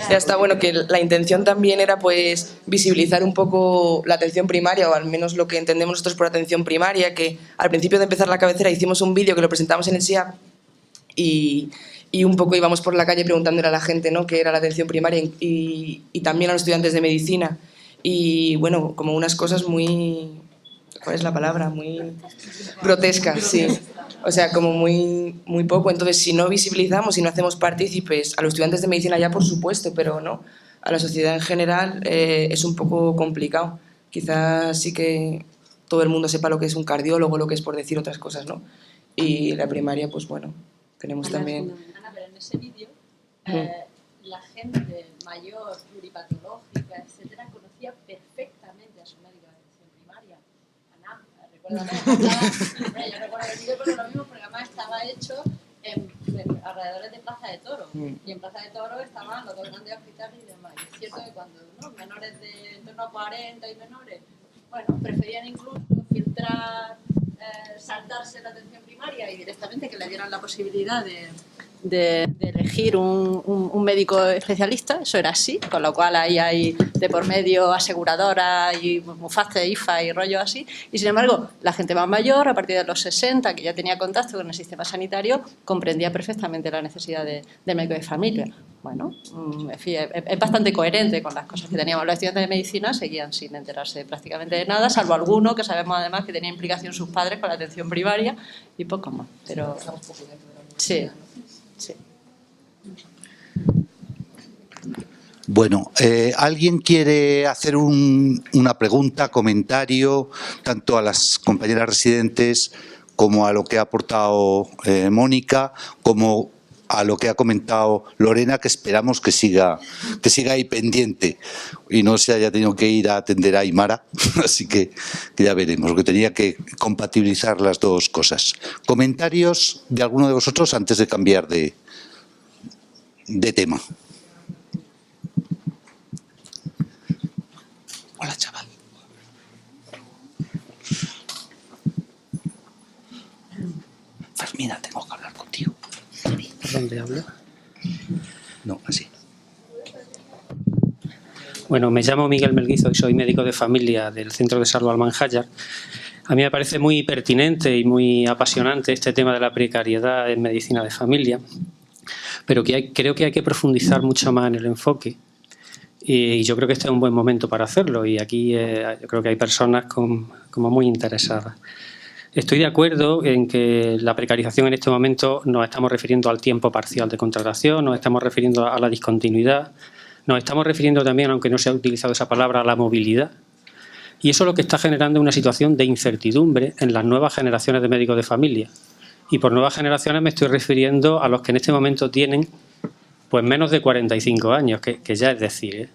Ya está, bueno, que la intención también era pues visibilizar un poco la atención primaria, o al menos lo que entendemos nosotros por atención primaria, que al principio de empezar la cabecera hicimos un vídeo que lo presentamos en el SIAP y un poco íbamos por la calle preguntándole a la gente, ¿no?, qué era la atención primaria y también a los estudiantes de medicina. Y bueno, como unas cosas muy... ¿Cuál es la palabra? Muy grotescas, sí. O sea, como muy, muy poco. Entonces, si no visibilizamos, si no hacemos partícipes a los estudiantes de medicina ya, por supuesto, pero no, a la sociedad en general es un poco complicado. Quizás sí que todo el mundo sepa lo que es un cardiólogo, lo que es por decir otras cosas, ¿no? Y la primaria, pues bueno, tenemos también... Ana, pero en ese vídeo la gente mayor, pluripatológica, etcétera, conocía perfectamente a su médico de atención primaria. Ana, recuérdame, yo recuerdo el vídeo, pero lo mismo, porque además estaba hecho en alrededores de Plaza de Toros. Y en Plaza de Toros estaban los dos grandes hospitales y demás. Y es cierto que cuando menores de en torno a 40 y menores, bueno, preferían incluso filtrar, saltarse la atención primaria y directamente que le dieran la posibilidad de elegir un médico especialista. Eso era así, con lo cual ahí hay de por medio aseguradoras y Muface, IFA y rollo así. Y sin embargo, la gente más mayor, a partir de los 60, que ya tenía contacto con el sistema sanitario, comprendía perfectamente la necesidad de médico de familia. Bueno, en fin, es bastante coherente con las cosas que teníamos. Los estudiantes de medicina seguían sin enterarse prácticamente de nada, salvo alguno que sabemos además que tenía implicación sus padres con la atención primaria y poco más. Pero sí, sí. Bueno, ¿alguien quiere hacer una pregunta, comentario, tanto a las compañeras residentes como a lo que ha aportado Mónica, como a lo que ha comentado Lorena, que esperamos que siga ahí pendiente y no se haya tenido que ir a atender a Aymara, así que ya veremos, que tenía que compatibilizar las dos cosas. ¿Comentarios de alguno de vosotros antes de cambiar de tema? Hola, chaval. Fermina, tengo que hablar contigo. ¿Por dónde hablo? No, así. Bueno, me llamo Miguel Melguizo y soy médico de familia del Centro de Salud Almanjayar. A mí me parece muy pertinente y muy apasionante este tema de la precariedad en medicina de familia, pero creo que hay que profundizar mucho más en el enfoque. Y yo creo que este es un buen momento para hacerlo y aquí yo creo que hay personas como muy interesadas. Estoy de acuerdo en que la precarización en este momento nos estamos refiriendo al tiempo parcial de contratación, nos estamos refiriendo a la discontinuidad, nos estamos refiriendo también, aunque no se ha utilizado esa palabra, a la movilidad. Y eso es lo que está generando una situación de incertidumbre en las nuevas generaciones de médicos de familia. Y por nuevas generaciones me estoy refiriendo a los que en este momento tienen pues menos de 45 años, que ya es decir, ¿eh?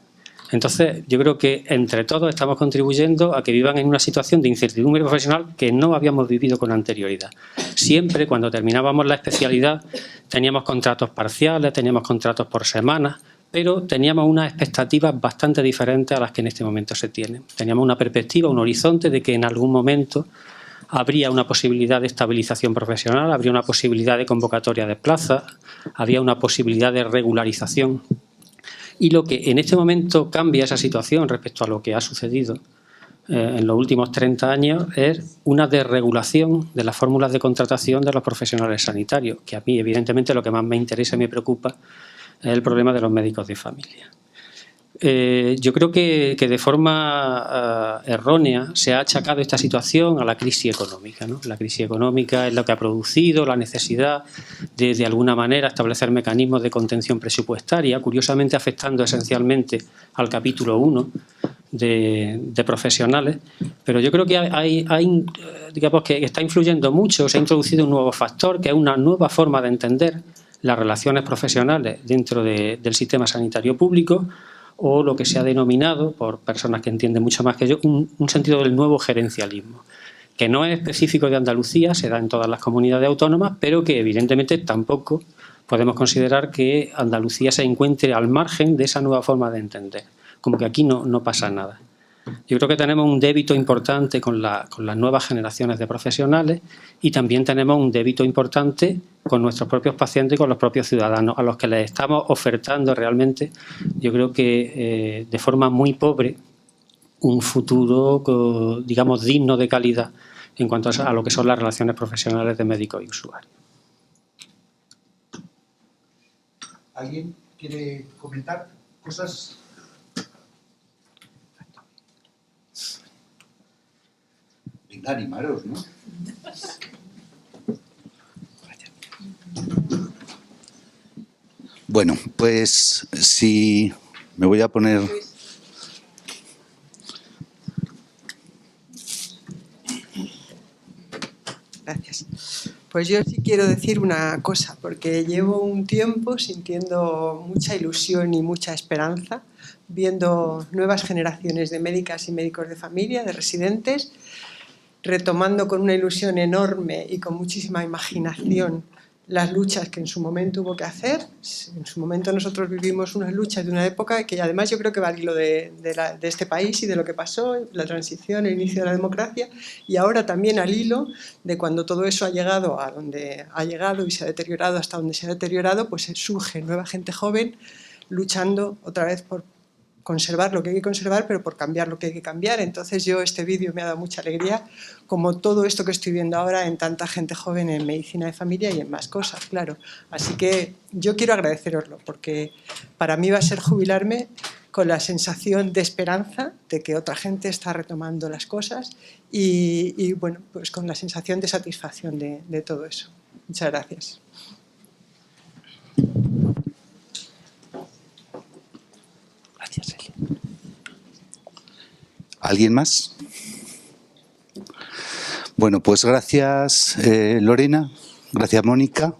Entonces, yo creo que entre todos estamos contribuyendo a que vivan en una situación de incertidumbre profesional que no habíamos vivido con anterioridad. Siempre, cuando terminábamos la especialidad, teníamos contratos parciales, teníamos contratos por semanas, pero teníamos unas expectativas bastante diferentes a las que en este momento se tienen. Teníamos una perspectiva, un horizonte de que en algún momento habría una posibilidad de estabilización profesional, habría una posibilidad de convocatoria de plazas, había una posibilidad de regularización. Y lo que en este momento cambia esa situación respecto a lo que ha sucedido en los últimos 30 años es una desregulación de las fórmulas de contratación de los profesionales sanitarios, que a mí evidentemente lo que más me interesa y me preocupa es el problema de los médicos de familia. Yo creo que de forma errónea se ha achacado esta situación a la crisis económica, ¿no? La crisis económica es lo que ha producido la necesidad de alguna manera establecer mecanismos de contención presupuestaria, curiosamente afectando esencialmente al capítulo 1 de profesionales, pero yo creo que digamos que está influyendo mucho, se ha introducido un nuevo factor que es una nueva forma de entender las relaciones profesionales dentro del sistema sanitario público, o lo que se ha denominado, por personas que entienden mucho más que yo, un sentido del nuevo gerencialismo, que no es específico de Andalucía, se da en todas las comunidades autónomas, pero que evidentemente tampoco podemos considerar que Andalucía se encuentre al margen de esa nueva forma de entender, como que aquí no pasa nada. Yo creo que tenemos un débito importante con las nuevas generaciones de profesionales y también tenemos un débito importante con nuestros propios pacientes y con los propios ciudadanos, a los que les estamos ofertando realmente, yo creo que de forma muy pobre, un futuro, digamos, digno de calidad en cuanto a lo que son las relaciones profesionales de médico y usuario. ¿Alguien quiere comentar cosas? Venga, animaros, ¿no? Bueno, pues si me voy a poner... Gracias. Pues yo sí quiero decir una cosa, porque llevo un tiempo sintiendo mucha ilusión y mucha esperanza, viendo nuevas generaciones de médicas y médicos de familia, de residentes, retomando con una ilusión enorme y con muchísima imaginación las luchas que en su momento hubo que hacer. En su momento nosotros vivimos unas luchas de una época que además yo creo que va al hilo de este país y de lo que pasó, la transición, el inicio de la democracia, y ahora también al hilo de cuando todo eso ha llegado a donde ha llegado y se ha deteriorado hasta donde se ha deteriorado, pues surge nueva gente joven luchando otra vez por conservar lo que hay que conservar, pero por cambiar lo que hay que cambiar. Entonces este vídeo me ha dado mucha alegría, como todo esto que estoy viendo ahora en tanta gente joven en medicina de familia y en más cosas, claro. Así que yo quiero agradeceroslo, porque para mí va a ser jubilarme con la sensación de esperanza de que otra gente está retomando las cosas y bueno, pues con la sensación de satisfacción de todo eso. Muchas gracias. Gracias, Eli. ¿Alguien más? Bueno, pues gracias Lorena, gracias Mónica,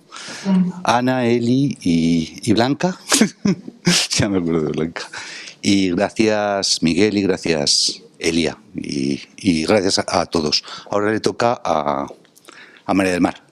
Ana, Eli y Blanca. Ya me acuerdo de Blanca. Y gracias Miguel y gracias Elia. Y gracias a todos. Ahora le toca a María del Mar.